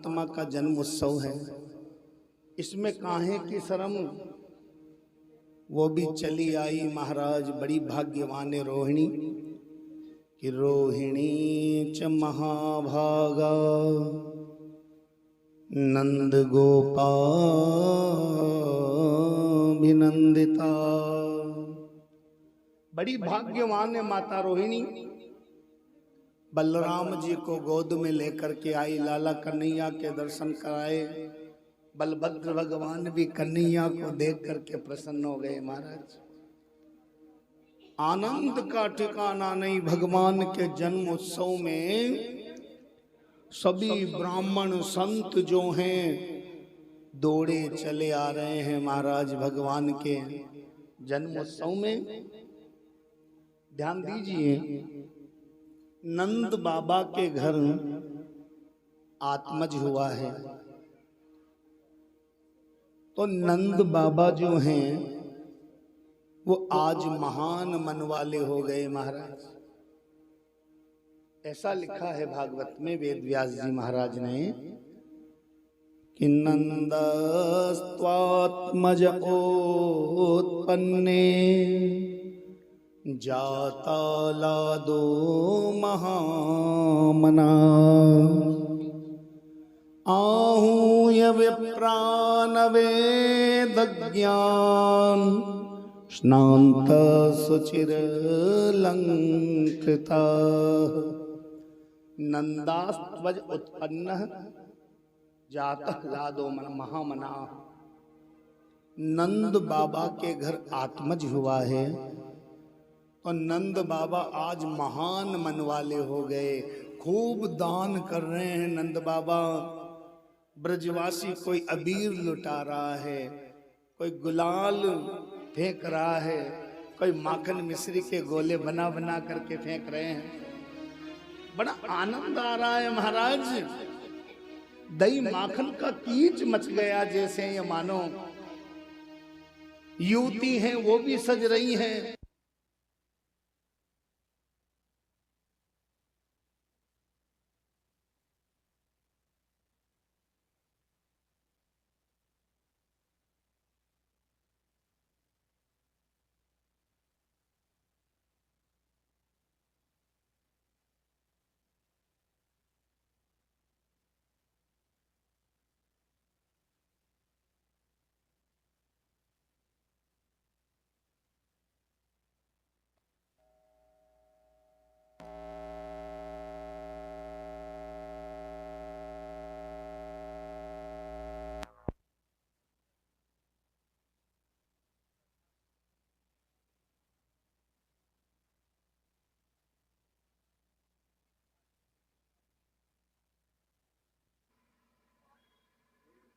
परमात्मा का जन्म उत्सव है, इसमें काहे की शर्म। वो भी चली आई महाराज, बड़ी भाग्यवान है रोहिणी कि रोहिणी च महाभागा नंद गोपाभिनंदिता। बड़ी भाग्यवान है माता रोहिणी। बलराम जी को गोद में लेकर के आई, लाला कन्हैया के दर्शन कराए। बलभद्र भगवान भी कन्हैया को देख करके प्रसन्न हो गए महाराज। आनंद का ठिकाना नहीं। भगवान के जन्म उत्सव में सभी ब्राह्मण संत जो हैं दौड़े चले आ रहे हैं महाराज भगवान के जन्म उत्सव में। ध्यान दीजिए, नंद बाबा के घर आत्मज हुआ है, तो नंद बाबा जो हैं वो आज महान मन वाले हो गए महाराज। ऐसा लिखा है भागवत में वेद व्यास जी महाराज ने कि नंदस्त्वात्मज उत्पन्ने जाता लादो महामना आहूय विप्रानवेदज्ञान स्नांत सुचिर लंकृता। नंदास्त्वज उत्पन्न जाता लादो महामना। नंद बाबा के घर आत्मज हुआ है, तो नंद बाबा आज महान मन वाले हो गए। खूब दान कर रहे हैं नंद बाबा। ब्रजवासी कोई अबीर लुटा रहा है, कोई गुलाल फेंक रहा है, कोई माखन मिश्री के गोले बना बना करके फेंक रहे हैं। बड़ा आनंद आ रहा है महाराज। दही माखन का कीच मच गया जैसे ये मानो युवती हैं वो भी सज रही हैं।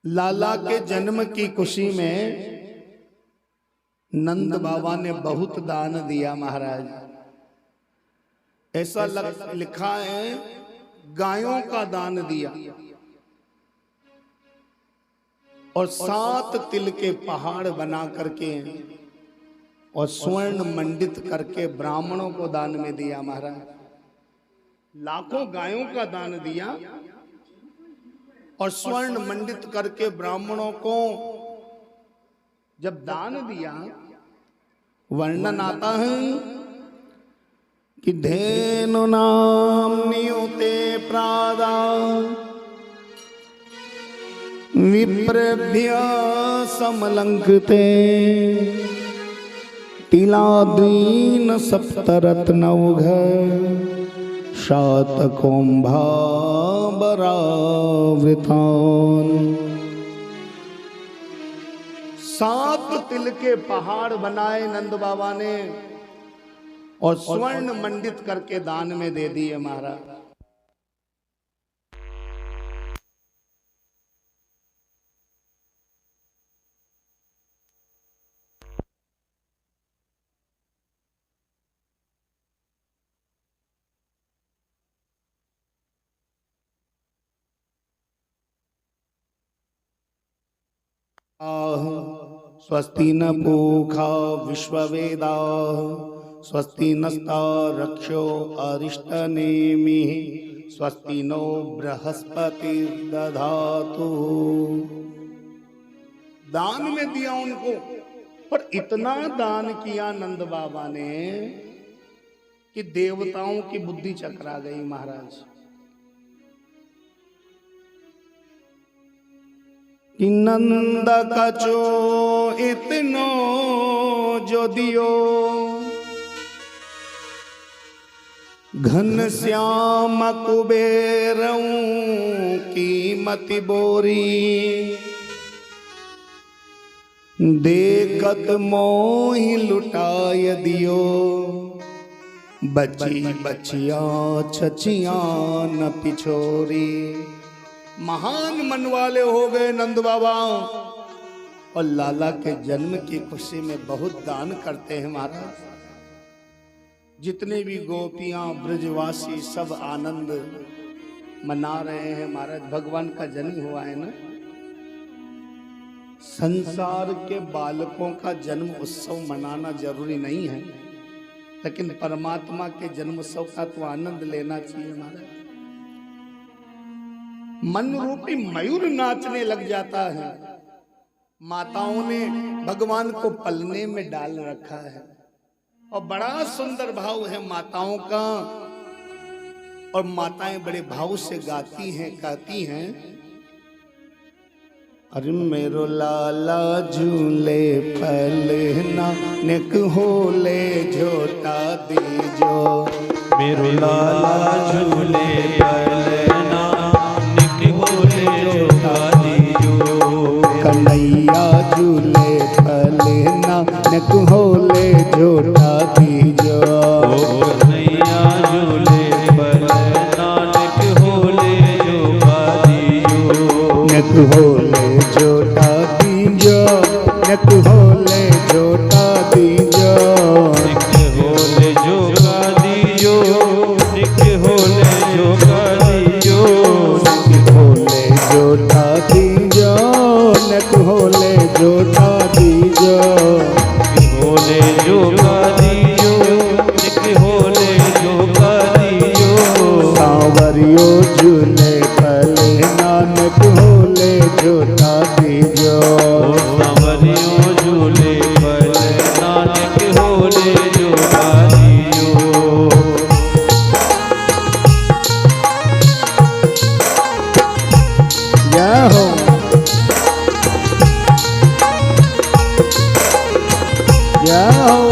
लाला के जन्म की खुशी में नंद बाबा ने बहुत दान दिया महाराज। ऐसा लिखा है गायों का दान दिया और 7 तिल के पहाड़ बना करके और स्वर्ण मंडित करके ब्राह्मणों को दान में दिया महाराज। लाखों गायों का दान दिया और स्वर्ण मंडित करके ब्राह्मणों को जब दान दिया, वर्णन आता है कि धेनु नाम नियुते प्रादा विप्रेभ्य समलंकृते तिलादीन सप्तरत्नौघ शातकुंभावरावृतान। 7 तिल के पहाड़ बनाए नंद बाबा ने और स्वर्ण मंडित करके दान में दे दिए महाराज। स्वस्ति न पूषा विश्ववेदाः स्वस्ति नस्तारक्षो अरिष्टनेमिः स्वस्ति नो बृहस्पति दधातु। दान में दिया उनको, पर इतना दान किया नंद बाबा ने कि देवताओं की बुद्धि चकरा गई महाराज। कि नंद कचो इतनो जो दियो, घन श्याम कुबेरऊ कीमति बोरी, देखत मोहि लुटाय दियो, बची बचिया छचिया न पिछोरी। महान मन वाले हो गए नंद बाबा, और लाला के जन्म की खुशी में बहुत दान करते हैं महाराज। जितने भी गोपियां ब्रजवासी सब आनंद मना रहे हैं महाराज। भगवान का जन्म हुआ है ना। संसार के बालकों का जन्म उत्सव मनाना जरूरी नहीं है, लेकिन परमात्मा के जन्म उत्सव का तो आनंद लेना चाहिए महाराज। मन रूपी मयूर नाचने लग जाता है। माताओं ने भगवान को पलने में डाल रखा है, और बड़ा सुंदर भाव है माताओं का। और माताएं बड़े भाव से गाती हैं, कहती हैं, अरे मेरो लाला झूले पलना निक होले झोटा दीजो, मेरो लाला झूले पलना निक होले झोटा दीजो, कन्हैया झूले पलना निक होले झोटा दीजो, कन्हैया झूले पलना निक होले झोटा दीजो, निक होले झोटा दीजो, निक होले झोटा दीजो, निक होले झोटा दीजो, निक होले झोटा दीजो, निक होले झोटा दीजो, निक होले झोटा दीजो, होले झोटा दीजो, निक होले झोटा दीजो, सांवरियो झूले पलना निक होले झोटा दीजो, सांवरियो झूले पलना निक होले झोटा दीजो। जय हो। जय हो।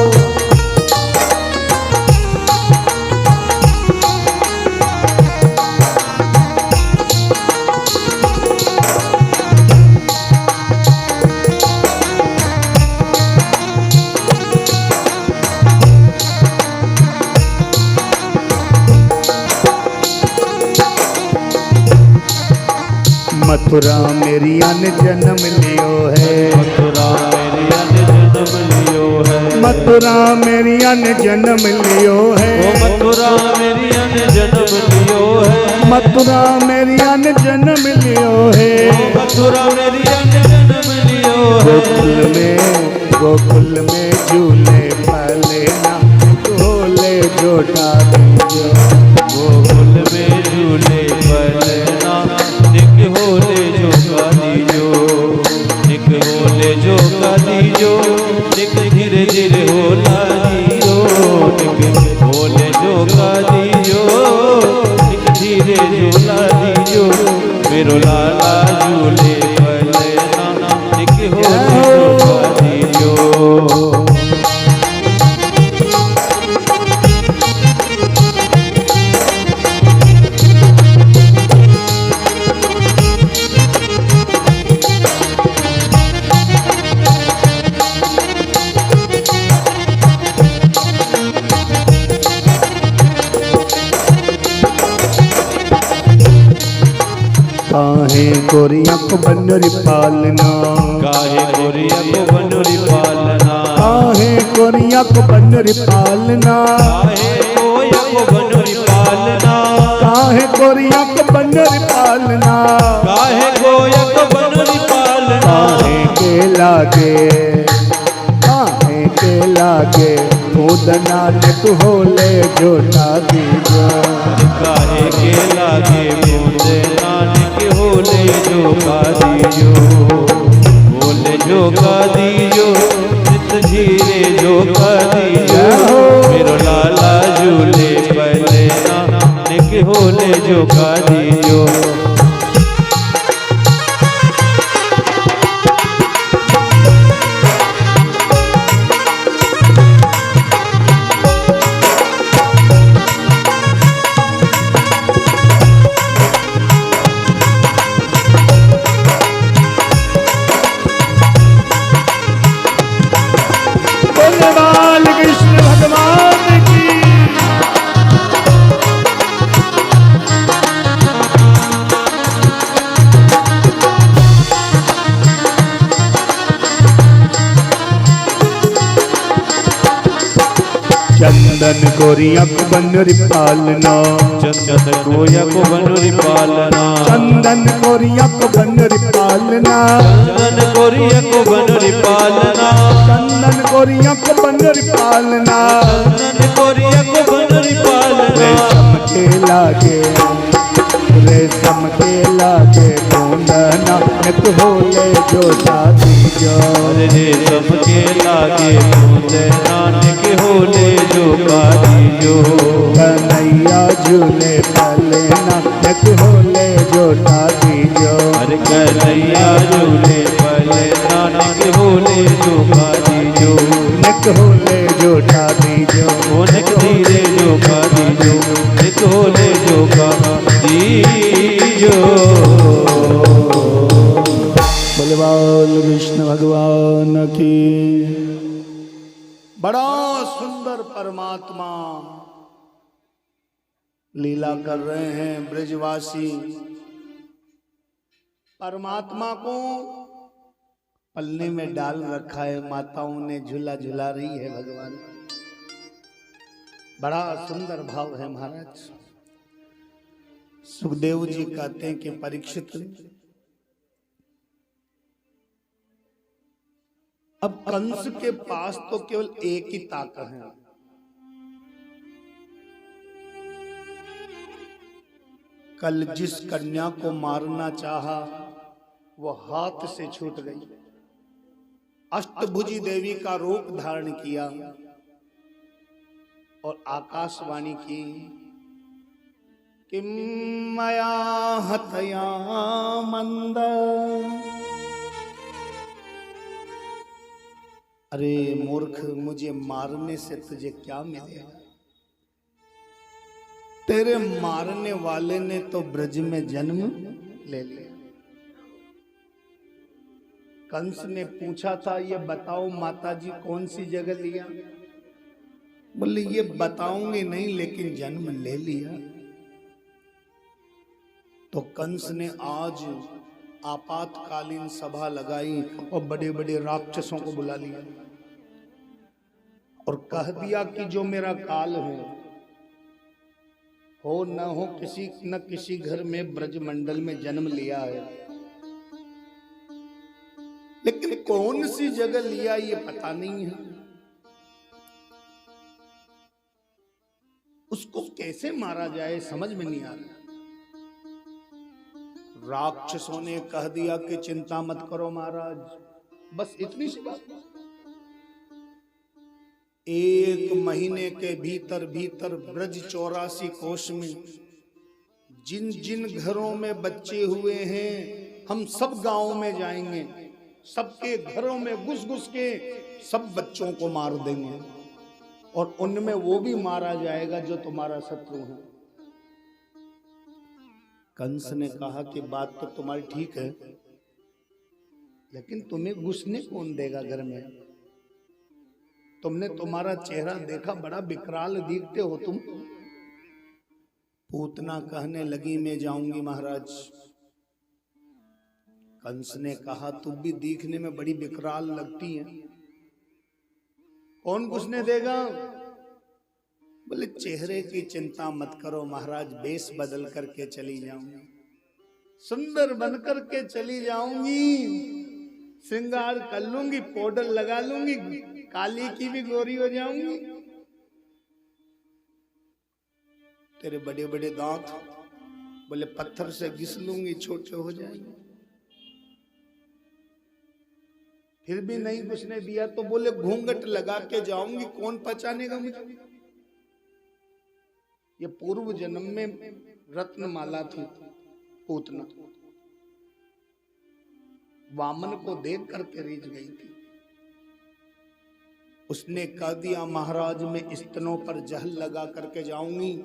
मथुरा मेरी अन जन्म लियो है, मथुरा मेरी अन जन्म लियो है, मथुरा मेरी अन जन्म लियो है, मथुरा मेरी अन जन्म लियो है, मथुरा मेरी अन जन्म लियो है, मथुरा मेरी अन जन्म लियो है, गोकुल में झूले पलना झूले झोटा दीजो, गोकुल में झूले पलना निक होले झोटा दीजो, निक होले झोटा दीजो, निक धीरे धीरे होला दीजो, निक होले झोटा दीजो, निक धीरे झोला दीजो, मेरो लाला झूले पलना निक होले झोटा दीजो। काहे गोरिया को बनरी पालना, काहे गोरिया को बनरी पालना, काहे गोरिया को बनरी पालना, काहे गोया को बनरी पालना, काहे गोरिया को बनरी पालना, काहे गोया को बनरी पालना, काहे के लागे दूध नानक होले जोटा दीजो। काहे के लागे बूंद नानक होले जो का दीजो, होले जो का दीजो, नित धीरे जो का दीजो, मेरो लाला झूले पले नानक होले जो का दीजो। चंदन गोरिया को बनरी पालना, चंदन गोरिया को बनरी पालना, चंदन गोरिया को बनरी पालना, चंदन गोरिया को बनरी पालना, चंदन गोरिया को बनरी पालना, चंदन गोरिया को बनरी पालना। रेशम के लागे, रेशम के लागे बूंदना नित होले जो शादी जो। रेशम के लागे बूंद नानक होले जो का दीजो। कन्हैया झूले पले नानक होले जो शादी जो। अरे कन्हैया झूले पले नानक होले जो का दीजो। निक होले जो शादी जो, निक धीरे जो का दीजो, निक होले जो का दीजो। बोल विष्णु भगवान की। बड़ा सुंदर परमात्मा लीला कर रहे हैं ब्रजवासी। परमात्मा को पलने में डाल रखा है, माताओं ने झूला झूला रही है भगवान। बड़ा सुंदर भाव है महाराज। सुखदेव जी कहते हैं कि परीक्षित, अब कंस के पास तो केवल एक ही ताकत है, कल जिस कन्या को मारना चाहा वो हाथ से छूट गई। अष्टभुजी देवी का रूप धारण किया और आकाशवाणी की किम मया हतया मंद। अरे मूर्ख, मुझे मारने से तुझे क्या मिलेगा? तेरे मारने वाले ने तो ब्रज में जन्म ले लिया। कंस ने पूछा था, ये बताओ माताजी कौन सी जगह लिया? बोले ये बताऊंगी नहीं, लेकिन जन्म ले लिया। तो कंस ने आज आपातकालीन सभा लगाई और बड़े बड़े राक्षसों को बुला लिया और कह दिया कि जो मेरा काल हो न हो, किसी न किसी घर में ब्रजमंडल में जन्म लिया है, लेकिन कौन सी जगह लिया ये पता नहीं है। उसको कैसे मारा जाए समझ में नहीं आ रहा। राक्षसों ने कह दिया कि चिंता मत करो महाराज, बस इतनी सी बात। 1 महीने के भीतर भीतर ब्रज 84 कोष में जिन जिन घरों में बच्चे हुए हैं, हम सब गांवों में जाएंगे, सबके घरों में घुस घुस के सब बच्चों को मार देंगे और उनमें वो भी मारा जाएगा जो तुम्हारा शत्रु है। कंस ने कहा कि बात तो तुम्हारी ठीक है, लेकिन तुम्हें घुसने कौन देगा घर में? तुमने तुम्हारा चेहरा देखा, बड़ा विकराल दिखते हो तुम। पूतना कहने लगी मैं जाऊंगी महाराज। कंस ने कहा तुम भी दिखने में बड़ी विकराल लगती है, कौन घुसने देगा? बोले चेहरे की चिंता मत करो महाराज, वेश बदल करके चली जाऊंगी, सुंदर बन करके चली जाऊंगी, श्रृंगार कर लूंगी, पाउडर लगा लूंगी, काली की भी गोरी हो जाऊंगी, तेरे बड़े बड़े दांत, बोले पत्थर से घिस लूंगी छोटे हो जाएंगे। फिर भी नहीं घुसने दिया तो बोले घूंघट लगा के जाऊंगी, कौन पहचानेगा मुझे। ये पूर्व जन्म में रत्नमाला थी पूतना, वामन को देख करके रीझ गई थी। उसने कह दिया महाराज मैं स्तनों पर जहल लगा करके जाऊंगी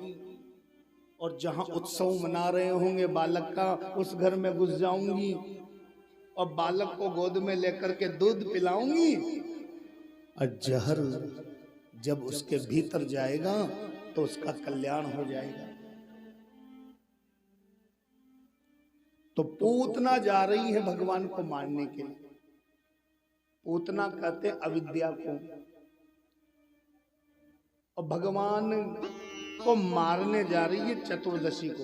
और जहां उत्सव मना रहे होंगे बालक का उस घर में घुस जाऊंगी और बालक को गोद में लेकर के दूध पिलाऊंगी और जहर जब उसके भीतर जाएगा तो उसका कल्याण हो जाएगा। तो पूतना जा रही है भगवान को मारने के लिए। पूतना कहते हैं अविद्या को, और भगवान को मारने जा रही है चतुर्दशी को।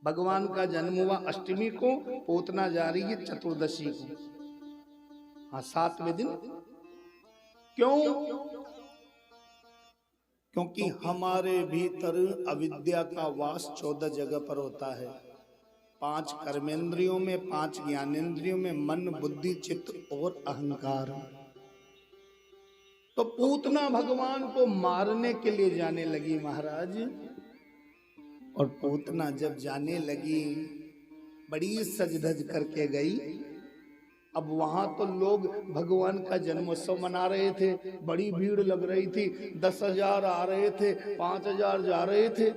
भगवान का जन्म हुआ अष्टमी को, पूतना जा रही है चतुर्दशी को। हाँ 7वें दिन। क्यों? क्योंकि हमारे भीतर अविद्या का वास 14 जगह पर होता है। 5 कर्मेंद्रियों में, 5 ज्ञानेंद्रियों में, मन बुद्धि चित्त और अहंकार। तो पूतना भगवान को मारने के लिए जाने लगी महाराज। और पूतना जब जाने लगी बड़ी सज धज करके गई। अब वहां तो लोग भगवान का जन्मोत्सव मना रहे थे, बड़ी भीड़ लग रही थी, 10,000 आ रहे थे, 5,000 जा रहे थे।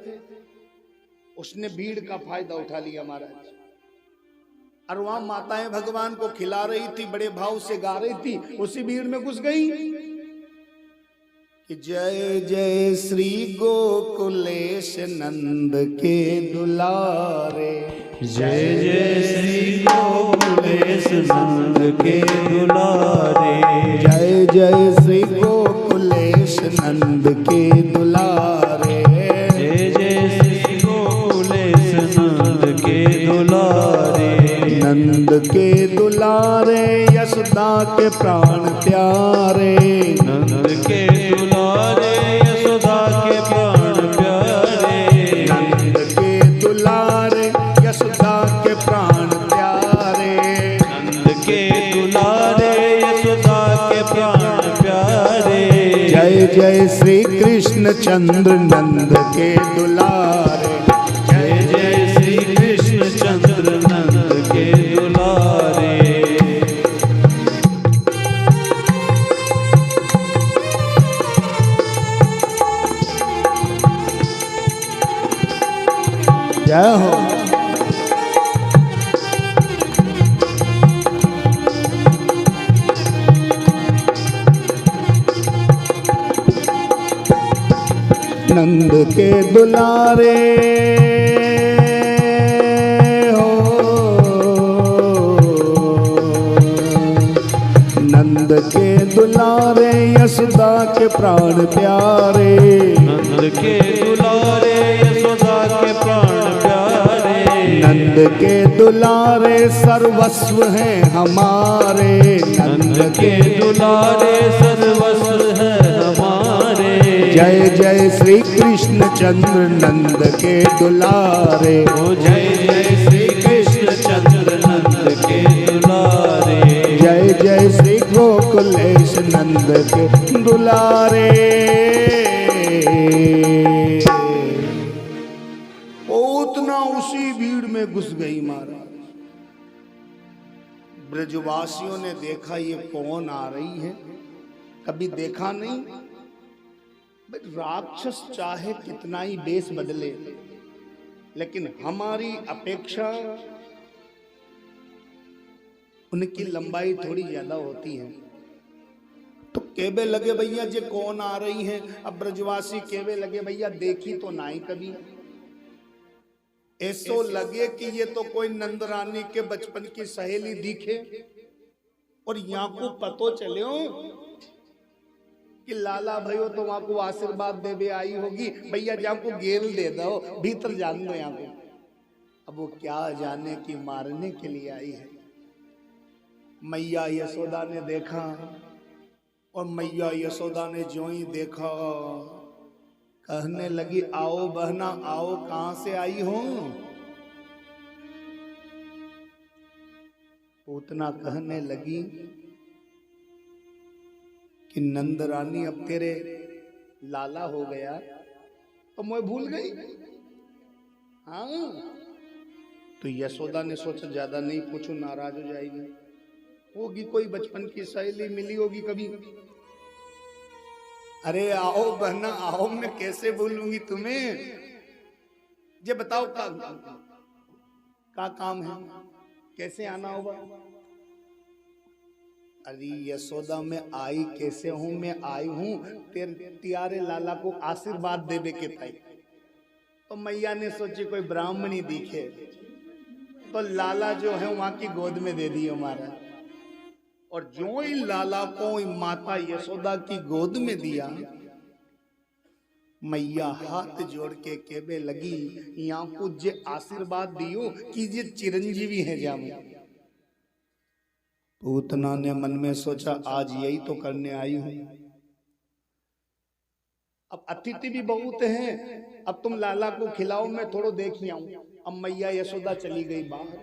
उसने भीड़ का फायदा उठा लिया महाराज। और वहां माताएं भगवान को खिला रही थी, बड़े भाव से गा रही थी, उसी भीड़ में घुस गई कि जय जय श्री गोकुलेश नंद के दुलारे, जय जय श्री गोकुलेश नंद के दुलारे, जय जय श्री गोकुलेश नंद के दुलारे, जय जय श्री गोकुलेश नंद के दुलारे, नंद के दुलारे यशोदा के प्राण प्यारे, नंद के दुलारे यशोदा के प्राण प्यारे, नंद के दुलारे यशोदा के प्राण प्यारे, नंद के दुलारे यशोदा के प्राण प्यारे, जय जय श्री कृष्ण चंद्र नंद के दुलारे, जय जय श्री कृष्ण चंद्र नंद के दुलारे, जय हो। नंद के दुलारे हो, नंद के दुलारे यशोदा के प्राण प्यारे, नंद के दुलारे यशोदा के प्राण प्यारे, नंद के दुलारे सर्वस्व हैं हमारे, नंद के दुलारे सर्वस्व है हमारे, जय जय श्री कृष्ण चंद्र नंद के दुलारे, ओ जय जय श्री कृष्ण चंद्र नंद के दुलारे, जय जय श्री गोकुलेश नंद के दुलारे। पूतना उसी भीड़ में घुस गई महाराज। ब्रजवासियों ने देखा ये कौन आ रही है, कभी देखा नहीं। राक्षस चाहे कितना ही देश बदले, लेकिन हमारी अपेक्षा उनकी लंबाई थोड़ी ज्यादा होती है। तो केबे लगे भैया जे कौन आ रही है। अब ब्रजवासी केबे लगे भैया देखी तो ना ही कभी, ऐसो लगे कि ये तो कोई नंद रानी के बचपन की सहेली दिखे। और यहाँ को पतो चले कि लाला भयो तो वहां को आशीर्वाद देवे आई होगी, भैया जहाँ को गेल दे दो, भीतर जान दो यहाँ को। अब वो क्या जाने कि मारने के लिए आई है। मैया यशोदा ने देखा, और मैया यशोदा ने जो ही देखा कहने लगी आओ बहना आओ, कहां से आई हो? पूतना कहने लगी कि नंद रानी अब तेरे लाला हो गया तो मैं भूल गई। हाँ, तो यशोदा ने सोचा ज्यादा नहीं पूछू, नाराज हो जाएगी, होगी कोई बचपन की सहेली मिली होगी कभी। अरे आओ बहना आओ, मैं कैसे भूलूंगी तुम्हें? ये बताओ का काम है, कैसे आना होगा? अरे यशोदा मैं आई कैसे हूं? मैं आई हूं तेरे तियारे लाला को आशीर्वाद देवे के ताई। तो मैया ने सोची कोई ब्राह्मणी दिखे तो लाला जो है वहां की गोद में दे दी हमारा। और जो ही लाला को माता यशोदा की गोद में दिया, मैया हाथ जोड़ के केबे लगी, यहाँ को जे आशीर्वाद दियो कि जे चिरंजीवी है जामो। पूतना ने मन में सोचा आज यही तो करने आई हूं। अब अतिथि भी बहुत हैं, अब तुम लाला को खिलाओ, मैं थोड़ा देख ही आऊं। अब मैया यशोदा चली गई बाहर,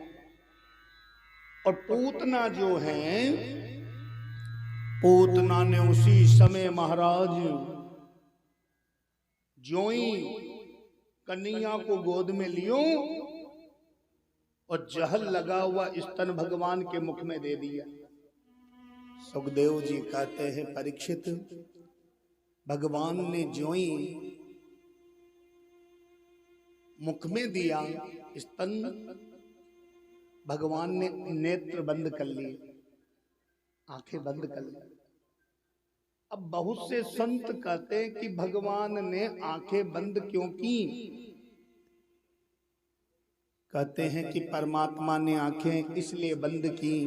और पूतना जो है, पूतना ने उसी समय महाराज जोई कन्हैया को गोद में लियो और जहर लगा हुआ स्तन भगवान के मुख में दे दिया। सुखदेव जी कहते हैं परीक्षित, भगवान ने जोई मुख में दिया स्तन, भगवान ने नेत्र बंद कर लिए, आंखें बंद कर ली। अब बहुत से संत कहते हैं कि भगवान ने आंखें बंद क्यों की? कहते हैं कि परमात्मा ने आंखें इसलिए बंद की,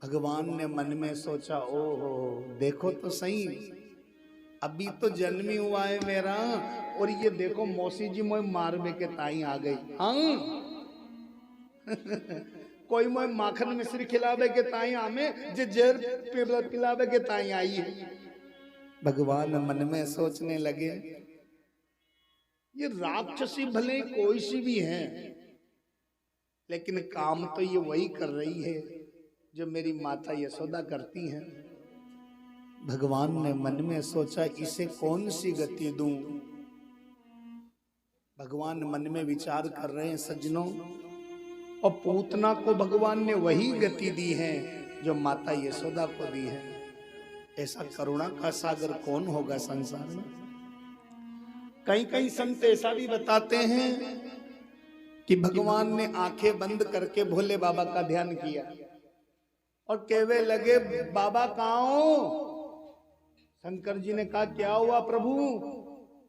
भगवान ने मन में सोचा ओहो देखो तो सही, अभी तो जन्म ही हुआ है मेरा, और ये देखो मौसी जी मोय मारवे के ताई आ गई। हाँ कोई मोय माखन मिश्री खिलावे के ताई आमे, जे जहर पिलावे के ताई आई है। भगवान मन में सोचने लगे ये राक्षसी भले कोई सी भी है, लेकिन काम तो ये वही कर रही है जो मेरी माता यशोदा करती है। भगवान ने मन में सोचा इसे कौन सी गति दूं। भगवान मन में विचार कर रहे हैं सज्जनों, और पूतना को भगवान ने वही गति दी है जो माता यशोदा को दी है। ऐसा करुणा का सागर कौन होगा संसार में? कई कई संत ऐसा भी बताते हैं कि भगवान ने आंखें बंद करके भोले बाबा का ध्यान किया और कहवे लगे बाबा कहाँ हो? शंकर जी ने कहा क्या हुआ प्रभु?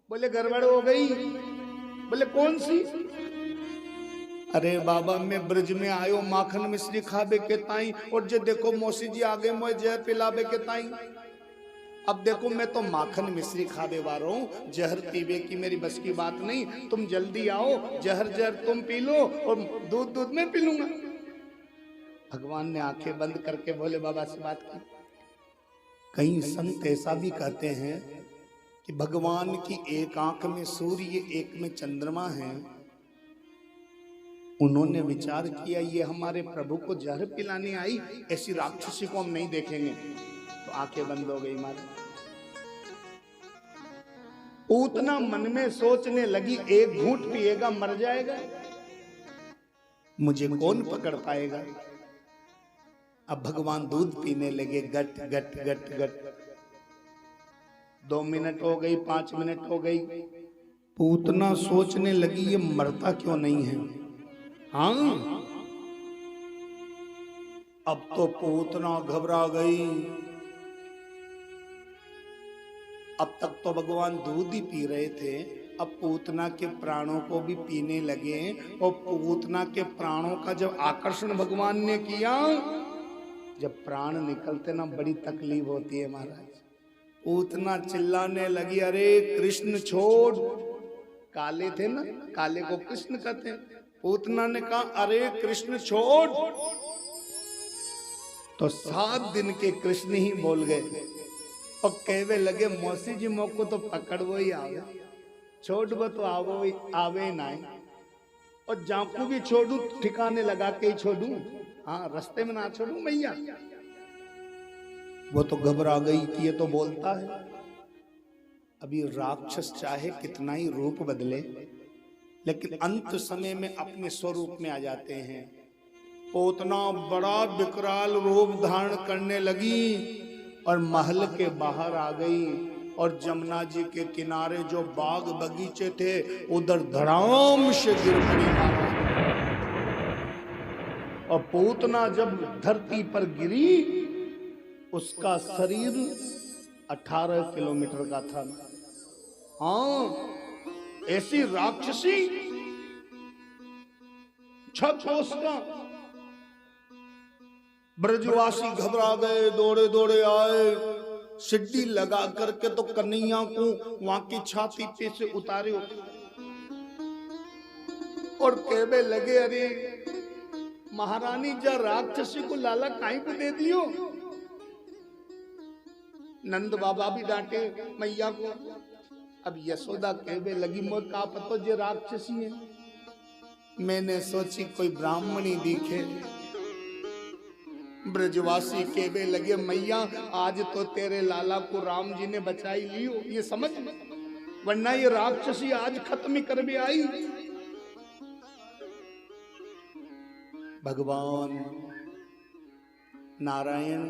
बोले गड़बड़ हो गई। बोले कौन सी? अरे बाबा मैं ब्रज में आयो माखन मिश्री खाबे के ताई, और जो देखो मौसी जी आगे मोए जहर पिलाबे के ताई। अब देखो मैं तो माखन मिश्री खाबे वाला हूं, जहर पीबे की मेरी बस की बात नहीं। तुम जल्दी आओ, जहर जहर तुम पी लो और दूध दूध में पी लूंगा। भगवान ने आंखें बंद करके भोले बाबा से बात की। कई संत ऐसा भी कहते हैं कि भगवान की एक आंख में सूर्य, एक में चंद्रमा है। उन्होंने विचार किया ये हमारे प्रभु को जहर पिलाने आई, ऐसी राक्षसी को हम नहीं देखेंगे, तो आंखें बंद हो गई माता। पूतना मन में सोचने लगी एक घूंट पिएगा मर जाएगा, मुझे कौन पकड़ पाएगा। अब भगवान दूध पीने लगे, गट गट गट गट। 2 मिनट हो गई, 5 मिनट हो गई। पूतना सोचने लगी ये मरता क्यों नहीं है। हाँ अब तो पूतना घबरा गई। अब तक तो भगवान दूध ही पी रहे थे, अब पूतना के प्राणों को भी पीने लगे। और पूतना के प्राणों का जब आकर्षण भगवान ने किया, जब प्राण निकलते ना बड़ी तकलीफ होती है महाराज। पूतना चिल्लाने लगी अरे कृष्ण छोड़। काले थे ना, काले को कृष्ण कहते हैं। पूतना ने कहा अरे कृष्ण छोड़, तो 7 दिन के कृष्ण ही बोल गए। और कहवे लगे मौसी जी मोको तो पकड़वो ही आवे, छोड़बो तो आवे ना, और जाकू भी छोड़ू ठिकाने लगा के ही छोड़ू, हाँ रास्ते में ना छोड़ू मैया। वो तो घबरा गई कि ये तो बोलता है। अभी राक्षस चाहे कितना ही रूप बदले, लेकिन अंत समय में अपने स्वरूप में आ जाते हैं। वो उतना बड़ा विकराल रूप धारण करने लगी और महल के बाहर आ गई, और जमुना जी के किनारे जो बाग बगीचे थे उधर धड़ाम से गिर पड़ी महाराज। और पूतना जब धरती पर गिरी, उसका शरीर 18 किलोमीटर का था। हाँ, ऐसी राक्षसी 6 कोस का। ब्रजवासी घबरा गए, दौड़े दौड़े आए, सिड्डी लगा करके तो कन्हैया को वहां की छाती पे से उतारे और कहने लगे, अरे महारानी जा राक्षसी को लाला काहे को दे दियो। नंद बाबा भी डांटे मैया को। अब यशोदा कहने लगी, मैं का पतो जे राक्षसी है। मैंने सोची कोई ब्राह्मणी दिखे। ब्रजवासी कहने लगे, मैया आज तो तेरे लाला को राम जी ने बचाई लियो, ये समझ, वरना ये राक्षसी आज खत्म ही कर भी आई। भगवान नारायण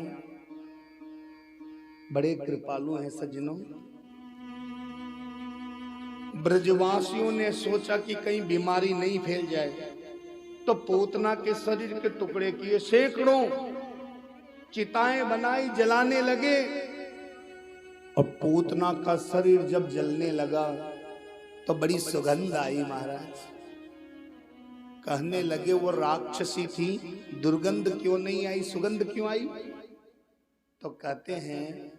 बड़े कृपालु हैं सज्जनों। ब्रजवासियों ने सोचा कि कहीं बीमारी नहीं फैल जाए, तो पूतना के शरीर के टुकड़े किए, सैकड़ों चिताएं बनाई, जलाने लगे। और पूतना का शरीर जब जलने लगा तो बड़ी सुगंध आई महाराज। कहने लगे वो राक्षसी थी, दुर्गंध क्यों नहीं आई, सुगंध क्यों आई। तो कहते हैं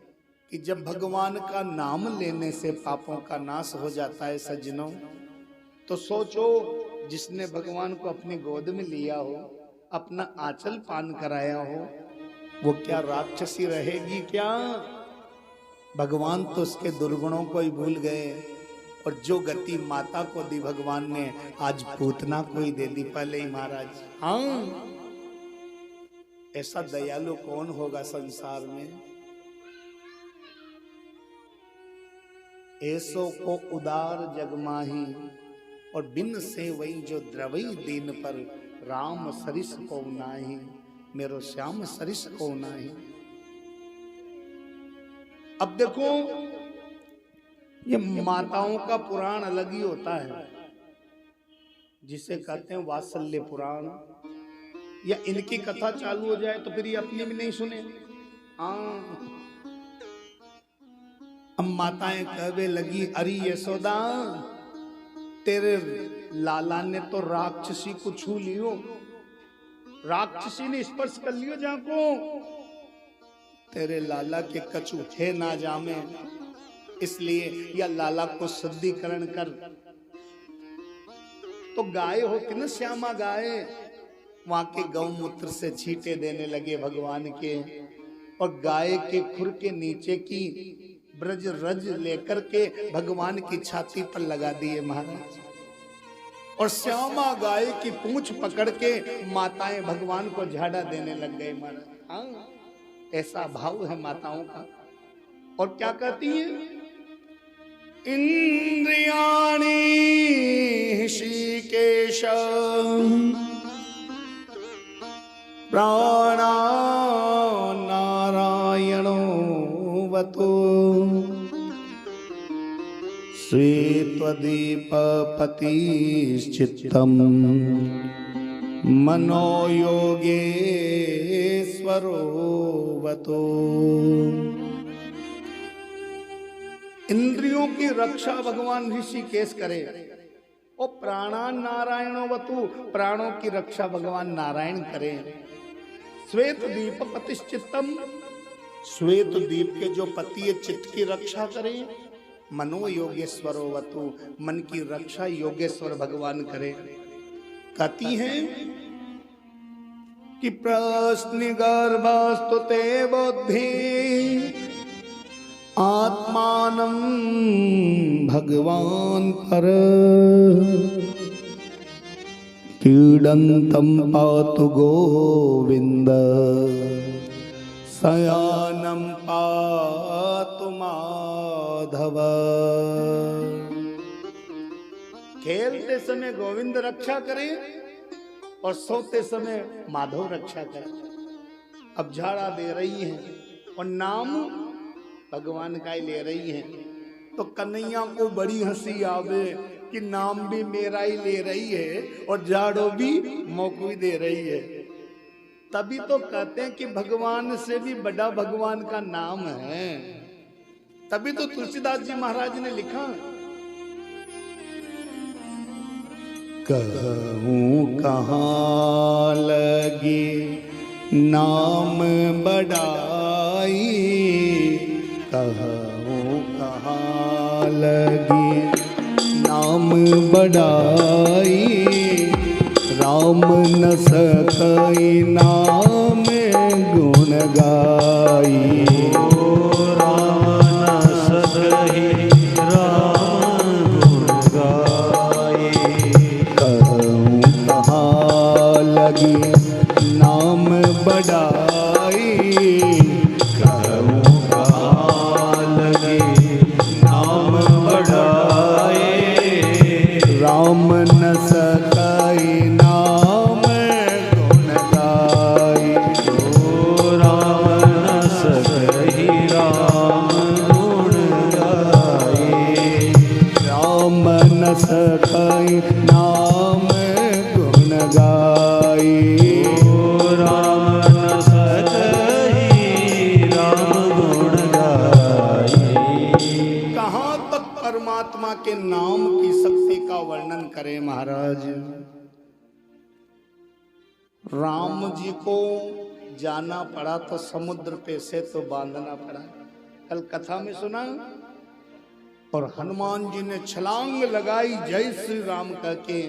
कि जब भगवान का नाम लेने से पापों का नाश हो जाता है सज्जनों, तो सोचो जिसने भगवान को अपनी गोद में लिया हो, अपना आंचल पान कराया हो, वो क्या राक्षसी रहेगी क्या। भगवान तो उसके दुर्गुणों को ही भूल गए, और जो गति माता को दी भगवान ने, आज पूतना को ही दे दी पहले ही महाराज। हाँ, ऐसा दयालु कौन होगा संसार में। ऐसो को उदार जगमाही, और बिन से वही जो द्रवई दीन पर, राम सरिस को नाही, मेरो श्याम सरिस को नाही। अब देखो, ये माताओं का पुराण अलग ही होता है, जिसे कहते हैं वात्सल्य पुराण। या इनकी कथा चालू हो जाए तो फिर ये अपनी भी नहीं सुने। हाँ, अब माताएं कहने लगी, अरे यशोदा तेरे लाला ने तो राक्षसी को छू लियो, राक्षसी ने स्पर्श कर लियो जाको, तेरे लाला के कछुए ना जामे, इसलिए या लाला को शुद्धिकरण कर। तो गाय होती ना श्यामा गाय, वहां के गौमूत्र से छींटे देने लगे भगवान के, और गाय के खुर के नीचे की ब्रज रज लेकर के भगवान की छाती पर लगा दिए महाराज। और श्यामा गाय की पूंछ पकड़ के माताएं भगवान को झाड़ा देने लग गए महाराज। हाँ, ऐसा भाव है माताओं का। और क्या कहती है, इंद्रियाणि ऋषिकेश प्राणा नारायणो वतो, श्वेत्वदीपपतिश्चित्तम् मनोयोगेश्वरो वतो। इंद्रियों की रक्षा भगवान ऋषिकेश करे, और प्राणान नारायणो वतु, प्राणों की रक्षा भगवान नारायण करे। श्वेत दीप पतिश्चित्तम, श्वेत दीप के जो पति है चित्त की रक्षा करे। मनो योगेश्वरो वतु, मन की रक्षा योगेश्वर भगवान करे। कहती हैं कि प्रश्न गर्भस्तुते बुद्धि आत्मानं भगवान पर क्रीडन्तं पातु गोविंद शयानं पातु माधव। खेलते समय गोविंद रक्षा करे और सोते समय माधव रक्षा करे। अब झाड़ा दे रही है और नाम भगवान का ही ले रही है, तो कन्हैया को बड़ी हंसी आवे कि नाम भी मेरा ही ले रही है और झाड़ो भी मोको दे रही है। तभी तो कहते हैं कि भगवान से भी बड़ा भगवान का नाम है। तभी तो तुलसीदास जी महाराज ने लिखा, कहूँ कहाँ लगी नाम बड़ाई, कहूँ कहाँ लगी नाम बड़ाई, राम न सकई नाम गुण गाई। राम न सकई राम गुण गाई। कहूँ कहाँ लगी नाम बड़ाई, कहूँ कहाँ लगी नाम बढ़ाए। राम न सकई नाम गुण गाई। ओ राम न सकई राम गुण गाए। राम न सकई नाम गुण गाई। ओ राम न सकई राम गुण गाए। कहाँ तक परमात्मा के नाम की शक्ति का वर्णन करें महाराज। राम जी को जाना पड़ा तो समुद्र पे से तो बांधना पड़ा, कल कथा में सुना। और हनुमान जी ने छलांग लगाई जय श्री राम कहके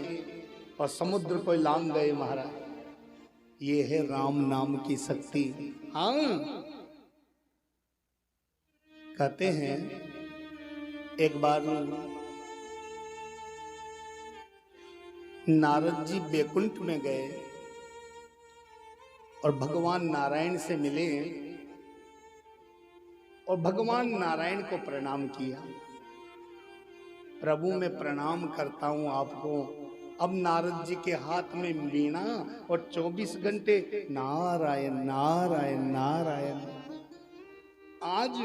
और समुद्र को लांग गए महाराज। ये है राम नाम की शक्ति। हाँ, कहते हैं एक बार नारद जी बैकुंठ में गए और भगवान नारायण से मिले और भगवान नारायण को प्रणाम किया। प्रभु मैं प्रणाम करता हूं आपको। अब नारद जी के हाथ में वीणा और 24 घंटे नारायण नारायण नारायण। आज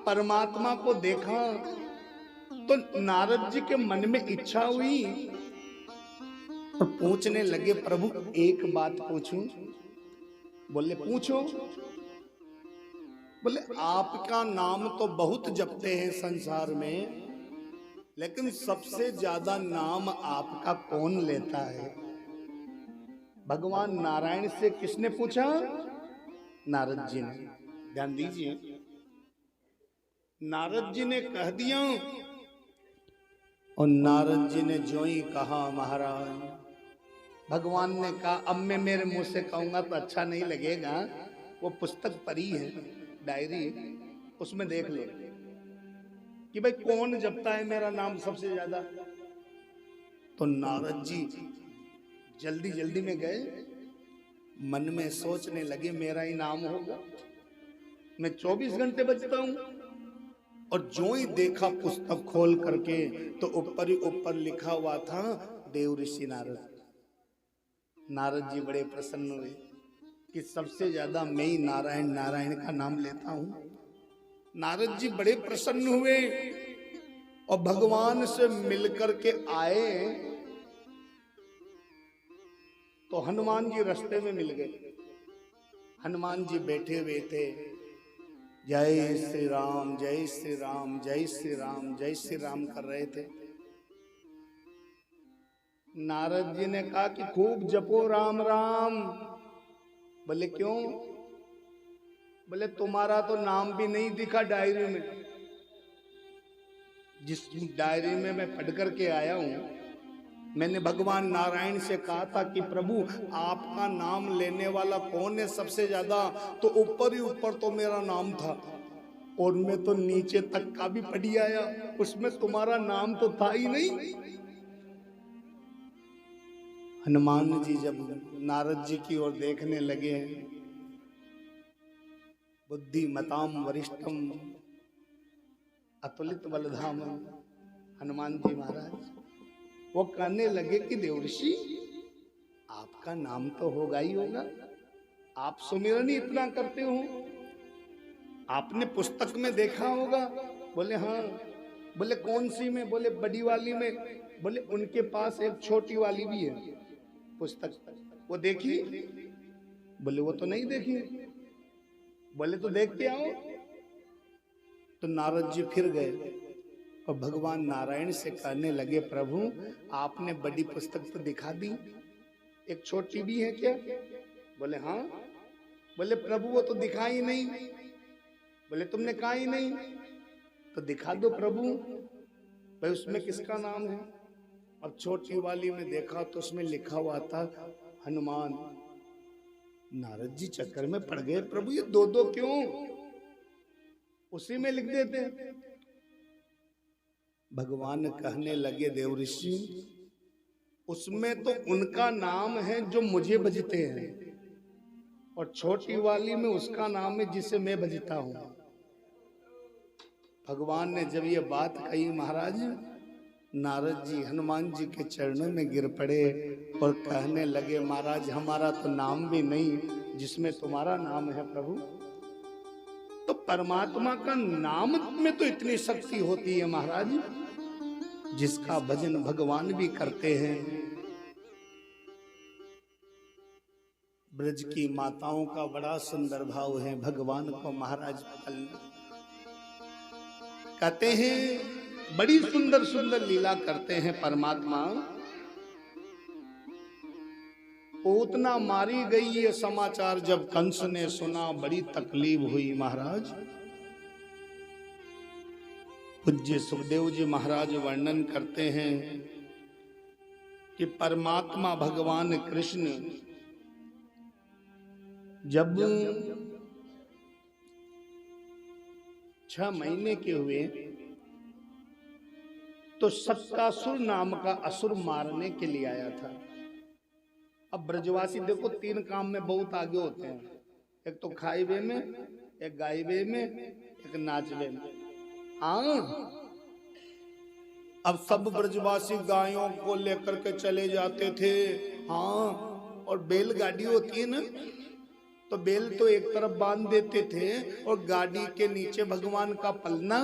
परमात्मा को देखा तो नारद जी के मन में इच्छा हुई और पूछने लगे, प्रभु एक बात पूछूं? बोले पूछो। बोले आपका नाम तो बहुत जपते हैं संसार में, लेकिन सबसे ज्यादा नाम आपका कौन लेता है? भगवान नारायण से किसने पूछा? नारद जी ने। ध्यान दीजिए, नारद जी ने कह दिया और नारद जी ने जो ही कहा महाराज, भगवान ने कहा अब मैं मेरे मुंह से कहूंगा तो अच्छा नहीं लगेगा, वो पुस्तक पढ़ी है, डायरी, उसमें देख लो कि भाई कौन जपता है मेरा नाम सबसे ज्यादा। तो नारद जी जल्दी जल्दी में गए, मन में सोचने लगे मेरा ही नाम होगा, मैं 24 घंटे बजता हूं। और जो ही देखा पुस्तक खोल करके तो ऊपर ही ऊपर लिखा हुआ था देव ऋषि नारद। नारद जी बड़े प्रसन्न हुए कि सबसे ज्यादा मैं ही नारायण नारायण का नाम लेता हूं। नारद जी बड़े प्रसन्न हुए और भगवान से मिलकर के आए तो हनुमान जी रास्ते में मिल गए। हनुमान जी बैठे हुए थे, जय श्री राम जय श्री राम जय श्री राम जय श्री राम कर रहे थे। नारद जी ने कहा कि खूब जपो राम राम। बोले क्यों? बोले तुम्हारा तो नाम भी नहीं दिखा डायरी में। जिस डायरी में मैं पढ़ करके आया हूं, मैंने भगवान नारायण से कहा था कि प्रभु आपका नाम लेने वाला कौन है सबसे ज्यादा, तो ऊपर ही ऊपर तो मेरा नाम था। और मैं तो नीचे तक का भी पढ़ी आया, उसमें तुम्हारा नाम तो था ही नहीं। हनुमान जी जब नारद जी की ओर देखने लगे, बुद्धिमताम वरिष्ठम अतुलित बलधाम, हनुमान जी महाराज वो कहने लगे कि देवर्षि आपका नाम तो होगा ही होगा, आप सुमिरन ही इतना करते हो, आपने पुस्तक में देखा होगा। बोले हाँ। बोले कौन सी में? बोले बड़ी वाली में। बोले उनके पास एक छोटी वाली भी है पुस्तक, वो देखी? बोले वो तो नहीं देखी। बोले तो देख के आओ। तो नारद जी फिर गए और भगवान नारायण से कहने लगे, प्रभु आपने बड़ी पुस्तक तो दिखा दी, एक छोटी भी है क्या? बोले हाँ। बोले प्रभु वो तो दिखा ही नहीं। बोले तुमने कहा ही नहीं, तो दिखा दो प्रभु। भाई उसमें किसका नाम है? अब छोटी वाली में देखा तो उसमें लिखा हुआ था हनुमान। नारद जी चक्कर में पड़ गए, प्रभु ये दो दो क्यों, उसी में लिख देते। भगवान कहने लगे, देवऋषि उसमें तो उनका नाम है जो मुझे भजते हैं, और छोटी वाली में उसका नाम है जिसे मैं भजता हूं। भगवान ने जब ये बात कही, महाराज नारद जी हनुमान जी के चरणों में गिर पड़े और कहने लगे, महाराज हमारा तो नाम भी नहीं जिसमें तुम्हारा नाम है प्रभु। तो परमात्मा का नाम में तो इतनी शक्ति होती है महाराज, जिसका भजन भगवान भी करते हैं। ब्रज की माताओं का बड़ा सुंदर भाव है भगवान को महाराज कहते हैं, बड़ी सुंदर सुंदर लीला करते हैं परमात्मा। पूतना मारी गई ये समाचार जब कंस ने सुना, बड़ी तकलीफ हुई महाराज। पूज्य सुखदेव जी महाराज वर्णन करते हैं कि परमात्मा भगवान कृष्ण जब 6 महीने के हुए तो सत्तासुर नाम का असुर मारने के लिए आया था। अब ब्रजवासी देखो 3 काम में बहुत आगे होते हैं, एक तो खाइबे में, एक गाइबे में, एक नाचबे में। हाँ, अब सब ब्रजवासी गायों को लेकर के चले जाते थे। हाँ, और बैलगाड़ी होती है ना, तो बैल तो एक तरफ बांध देते थे और गाड़ी के नीचे भगवान का पलना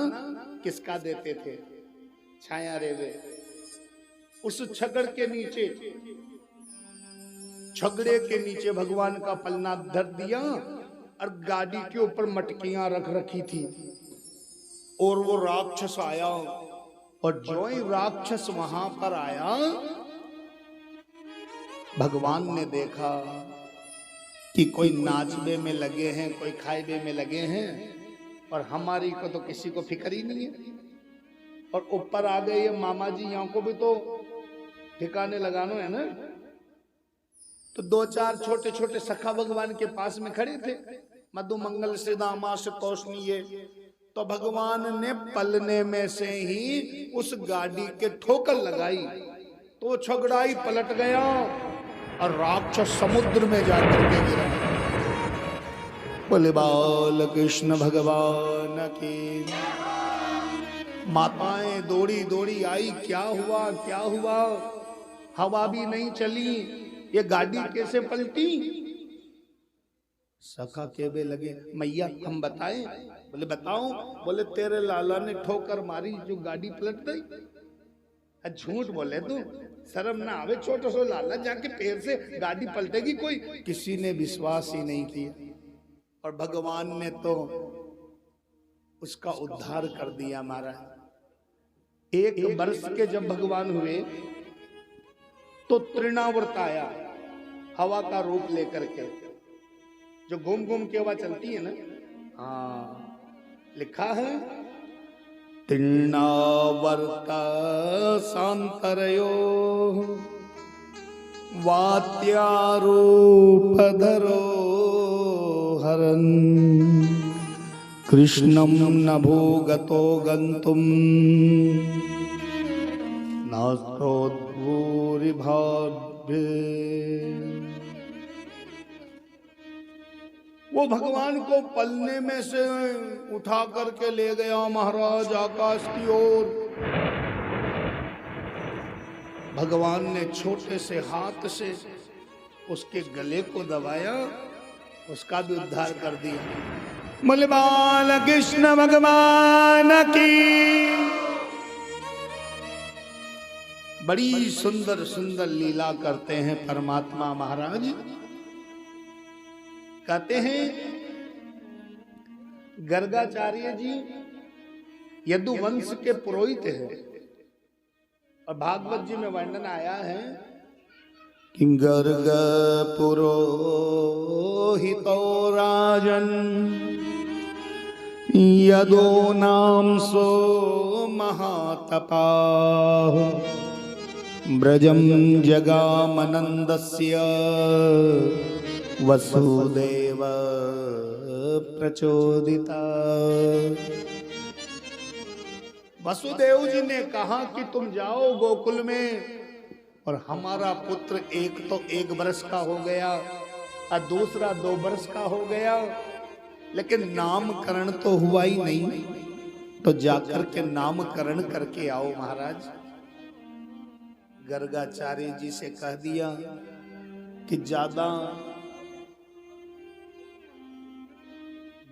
किसका देते थे? छाया रेवे। उस छगड़ के नीचे, छगड़े के नीचे भगवान का पलना धर दिया और गाड़ी के ऊपर मटकियां रख रखी थी। और वो राक्षस आया, और जो ही राक्षस वहां पर आया, भगवान ने देखा कि कोई नाचबे में लगे हैं, कोई खाइबे में लगे हैं, और हमारी को तो किसी को फिक्र ही नहीं है। और ऊपर आ गए ये मामा जी, यहाँ को भी तो ठिकाने लगाना है ना। तो 2-4 छोटे छोटे सखा भगवान के पास में खड़े थे, मधु मंगल श्री दामाश तोषणीय। तो भगवान ने पलने में से ही उस गाड़ी के ठोकर लगाई, तो छगड़ाई पलट गया और राक्षस समुद्र में जाकर के गिरा। बोले बाल कृष्ण भगवान की। माताएं दौड़ी दौड़ी आई, क्या हुआ क्या हुआ? हवा भी नहीं चली, ये गाड़ी कैसे पलटी? सखा कहने लगे, मैया हम बताएं? बोले बताओ। बोले तेरे लाला ने ठोकर मारी जो गाड़ी पलट गई। झूठ बोले तू, शर्म ना आवे? छोटे सो लाला जाके पैर से गाड़ी पलटेगी कोई? किसी ने विश्वास ही नहीं किया, और भगवान ने तो उसका उद्धार कर दिया महाराज। 1 वर्ष के जब भगवान हुए तो तृणावर्त आया, हवा का रूप लेकर के, जो घूम घूम के हवा चलती है ना। हाँ, लिखा है तृणावर्त सांतरयो वात्यारूप धरो हरन कृष्णं न भूगतो गन्तुं नास्तोद्भूरिभाव्ये। वो भगवान को पलने में से उठा करके ले गया महाराज आकाश की ओर। भगवान ने छोटे से हाथ से उसके गले को दबाया, उसका भी उद्धार कर दिया। बोले बाल कृष्ण भगवान की। बड़ी सुंदर सुंदर लीला करते हैं परमात्मा महाराज। कहते हैं गर्गाचार्य जी यदुवंश के पुरोहित हैं और भागवत जी में वर्णन आया है कि गर्ग पुरोहितो राजन यदो नाम सो महातपाः ब्रजम जगामनंदस्य वसुदेव प्रचोदिता। वसुदेव जी ने कहा कि तुम जाओ गोकुल में, और हमारा पुत्र एक तो 1 वर्ष का हो गया और दूसरा 2 वर्ष का हो गया, लेकिन नामकरण तो हुआ ही नहीं, तो जाकर के नामकरण करके आओ महाराज। गर्गाचार्य जी से कह दिया कि ज्यादा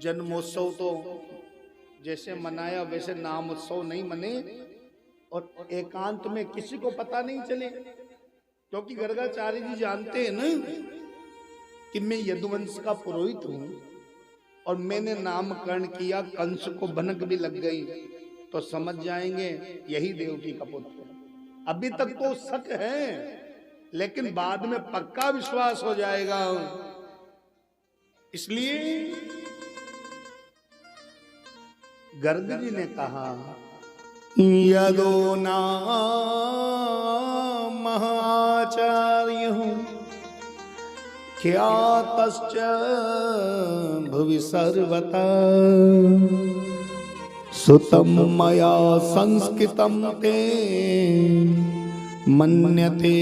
जन्मोत्सव तो जैसे मनाया वैसे नाम उत्सव नहीं मने, और एकांत में किसी को पता नहीं चले, क्योंकि गर्गाचार्य जी जानते हैं ना कि मैं यदुवंश का पुरोहित हूं और मैंने नामकरण किया, कंस को भनक भी लग गई तो समझ जाएंगे यही देवकी का पुत्र है। अभी तक तो शक है, लेकिन बाद में पक्का विश्वास हो जाएगा। इसलिए गर्ग जी ने कहा यदो नाम महाचार्य हूं ख्यातश्च भुवि सर्वथा सुतम मया संस्कृतम ते मन्यते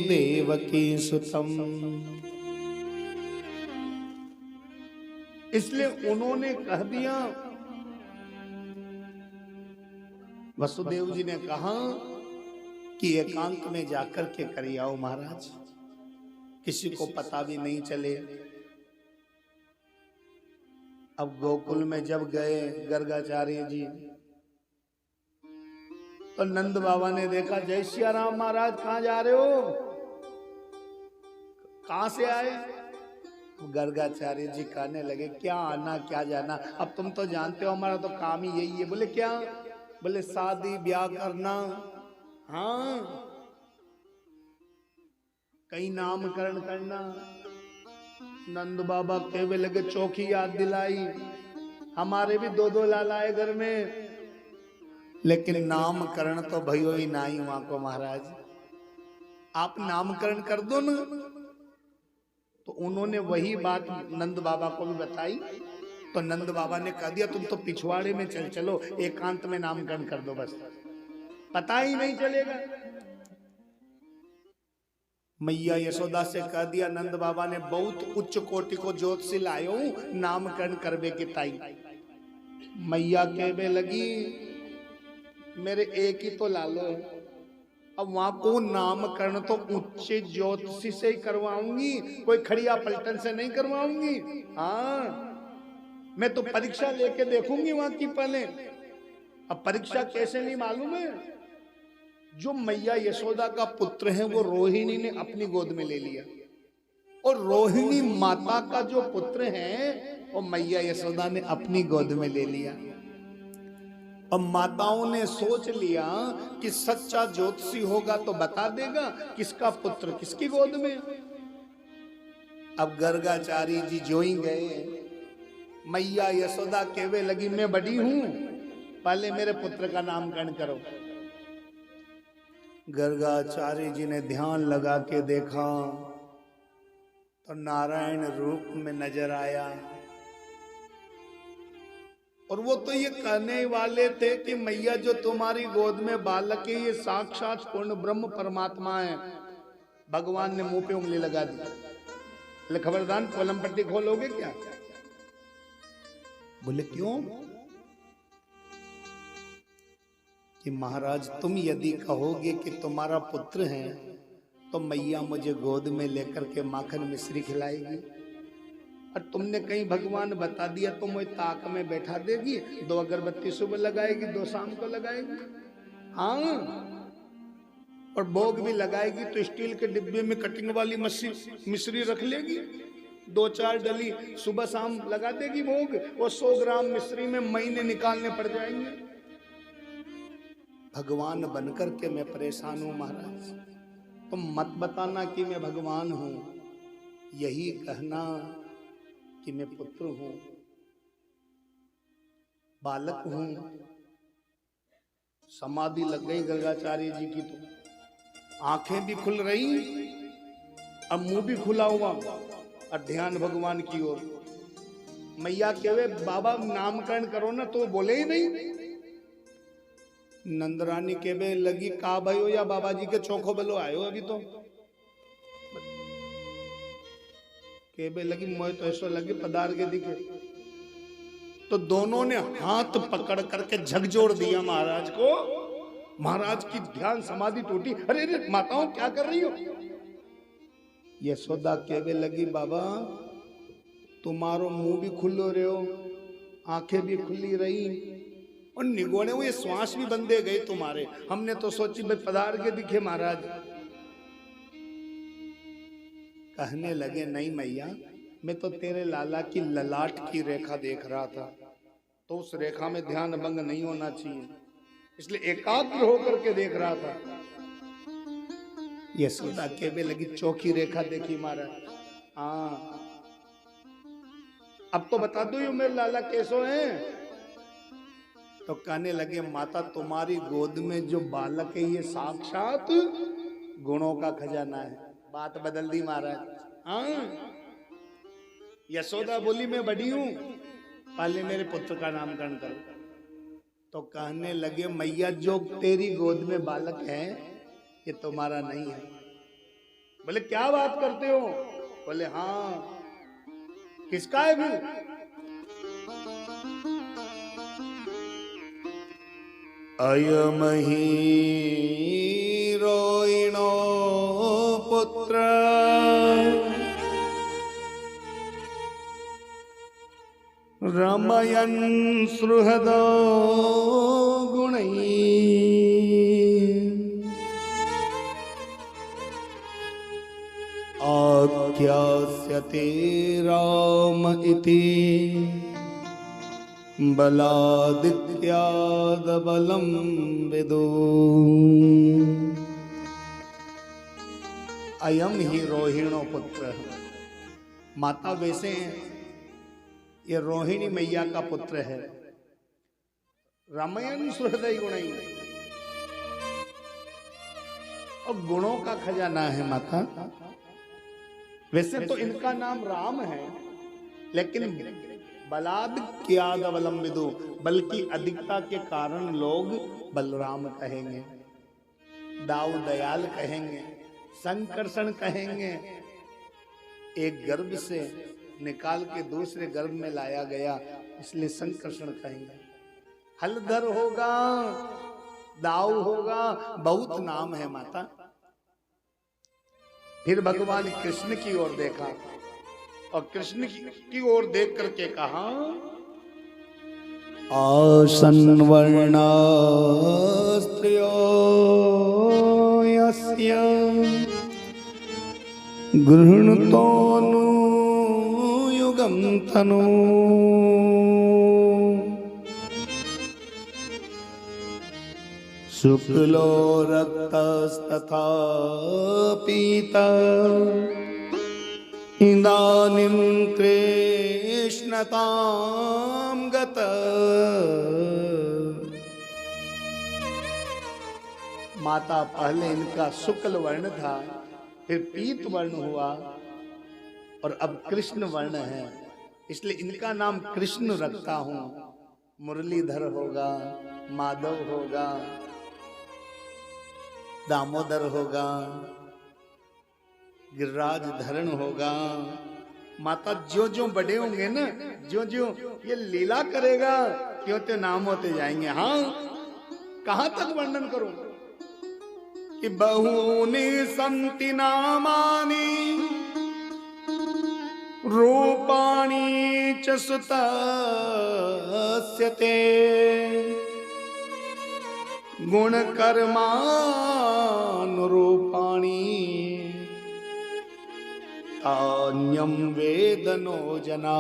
देवकी सुतम। इसलिए उन्होंने कह दिया, वसुदेव जी ने कहा कि एकांत में जाकर के कर आओ महाराज, किसी को पता भी नहीं चले। अब गोकुल में जब गए गर्गाचार्य जी, तो नंद बाबा ने देखा, जय सिया राम महाराज कहाँ जा रहे हो, कहाँ से आए? गर्गाचार्य जी कहने लगे क्या आना क्या जाना, अब तुम तो जानते हो हमारा तो काम ही यही है। बोले क्या? बोले शादी ब्याह करना, हाँ, कहीं नामकरण करना। नंद बाबा कहने लगे चौकी याद दिलाई, हमारे भी 2-2 लाल आए घर में, लेकिन नामकरण तो भयो ही नहीं वहां को महाराज, आप नामकरण कर दो ना। तो उन्होंने वही बात नंद बाबा को भी बताई, तो नंद बाबा ने कह दिया तुम तो पिछवाड़े में चलो, एकांत में नामकरण कर दो, बस पता ही नहीं चलेगा। मैया यशोदा से कह दिया, नंद बाबा ने बहुत उच्च कोटि को ज्योतिषी लायो नामकरण करवे के टाइम। मैया कहने लगी मेरे एक ही तो लालो है, अब वहां को नामकरण तो उच्च ज्योतिषी से ही करवाऊंगी, कोई खड़िया पलटन से नहीं करवाऊंगी। हाँ, मैं तो परीक्षा लेके देखूंगी वहां की पहले। अब परीक्षा कैसे नहीं मालूम है, जो मैया यशोदा का पुत्र है वो रोहिणी ने अपनी गोद में ले लिया, और रोहिणी माता का जो पुत्र है वो मैया यशोदा ने अपनी गोद में ले लिया। और माताओं ने सोच लिया कि सच्चा ज्योतिषी होगा तो बता देगा किसका पुत्र किसकी गोद में। अब गर्गाचार्य जी जो ही गए, मैया यशोदा कहने लगी मैं बड़ी हूं, पहले मेरे पुत्र का नामकरण करो। गर्गाचार्य जी ने ध्यान लगा के देखा तो नारायण रूप में नजर आया, और वो तो ये कहने वाले थे कि मैया जो तुम्हारी गोद में बालक है ये साक्षात पूर्ण ब्रह्म परमात्मा है। भगवान ने मुंह पे उंगली लगा दी, बोले खबरदार कोलम पट्टी खोलोगे क्या? बोले क्यों? कि महाराज तुम यदि कहोगे कि तुम्हारा पुत्र है तो मैया मुझे गोद में लेकर के माखन मिश्री खिलाएगी, और तुमने कहीं भगवान बता दिया तो मुझे ताक में बैठा देगी, 2 अगरबत्ती सुबह लगाएगी, 2 शाम को लगाएगी, हाँ, और भोग भी लगाएगी तो स्टील के डिब्बे में कटिंग वाली मिश्री रख लेगी, 2-4 डली सुबह शाम लगा देगी भोग, और 100 ग्राम मिश्री में महीने निकालने पड़ जाएंगे। भगवान बनकर के मैं परेशान हूं महाराज, तुम मत बताना कि मैं भगवान हूं, यही कहना कि मैं पुत्र हूं, बालक हूं। समाधि लग गई गर्गाचार्य जी की, तो आंखें भी खुल रही, अब मुंह भी खुला हुआ, और ध्यान भगवान की ओर। मैया कहे बाबा नामकरण करो ना, तो बोले ही नहीं। नंदरानी के लगी का भयो या बाबा जी के चौखो बलो आयो अभी तो के लगी, मोह तो ऐसा लगे पदार के दिखे। तो दोनों ने हाथ पकड़ करके झकझोर दिया महाराज को। महाराज की ध्यान समाधि टूटी। अरे अरे माताओं क्या कर रही हो? यशोदा कहने लगी बाबा तुम्हारो मुंह भी खुलो रहे हो, आंखें भी खुली रही और निगोड़े हुए श्वास भी बंदे गए तुम्हारे। हमने तो सोची भाई पधार के दिखे महाराज। कहने लगे नहीं मैया, मैं तो तेरे लाला की ललाट की रेखा देख रहा था, तो उस रेखा में ध्यान भंग नहीं होना चाहिए, इसलिए एकाग्र होकर के देख रहा था। यशोदा कहने लगी चौकी रेखा देखी महाराज। हाँ अब तो बता दो ये मेरे लाला कैसो हैं। तो कहने लगे माता तुम्हारी गोद में जो बालक है ये साक्षात गुणों का खजाना है। बात बदल दी महाराज। हाँ यशोदा बोली मैं बड़ी हूं, पहले मेरे पुत्र का नामकरण करो। तो कहने लगे मैया जो तेरी गोद में बालक है ये तुम्हारा नहीं है। बोले क्या बात करते हो? बोले हाँ किसका है फिर? अयमहि रोहिणो पुत्र रमयन् सुहृदो गुणैः आख्यास्यते राम इति बलादित्याद बलम विदु। अयम ही रोहिणो पुत्र। माता वैसे हैं, ये रोहिणी मैया का पुत्र है। रमयन सुहृदय गुणई, और गुणों का खजाना है माता। वैसे तो इनका नाम राम है, लेकिन बलाद क्याद अवलंबिदो, बल्कि अधिकता के कारण लोग बलराम कहेंगे, दाऊ दयाल कहेंगे, संकर्षण कहेंगे। एक गर्भ से निकाल के दूसरे गर्भ में लाया गया, इसलिए संकर्षण कहेंगे। हलधर होगा, दाऊ होगा, बहुत नाम है माता। फिर भगवान कृष्ण की ओर देखा और कृष्ण की ओर देख करके कहा आसन वर्णा स्त्रियो यस्य गृह्णतोनु युगं तनु। शुक्लो रक्तस्तथा पीता इदानीं कृष्णतां गत। माता पहले इनका शुक्ल वर्ण था, फिर पीत वर्ण हुआ और अब कृष्ण वर्ण है, इसलिए इनका नाम कृष्ण रखता हूं। मुरलीधर होगा, माधव होगा, दामोदर होगा, गिरिराज धरण होगा। माता ज्यो ज्यो बड़े होंगे ना, ज्यो ज्यो ये लीला करेगा, क्यों ते नाम होते जाएंगे। हाँ, कहां तक वर्णन करूं कि बहूनि संति नामानि रूपाणि च सुतस्य ते गुणकर्मानुरूपाणि तान्यं वेद नो जना।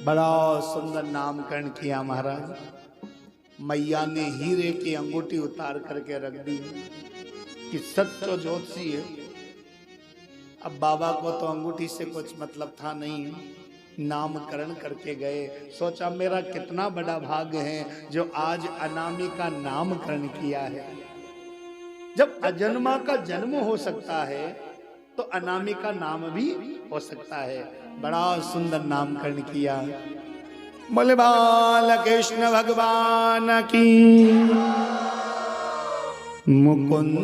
बड़ा सुंदर नामकरण किया महाराज। मैया ने हीरे की अंगूठी उतार करके रख दी कि सच्चो ज्योतिषी है। अब बाबा को तो अंगूठी से कुछ मतलब था नहीं, नामकरण करके गए। सोचा मेरा कितना बड़ा भाग्य है जो आज अनामिका नामकरण किया है। जब अजन्मा का जन्म हो सकता है तो अनामिका नाम भी हो सकता है। बड़ा सुंदर नामकरण किया। बोले बाल कृष्ण भगवान की। मुकुंद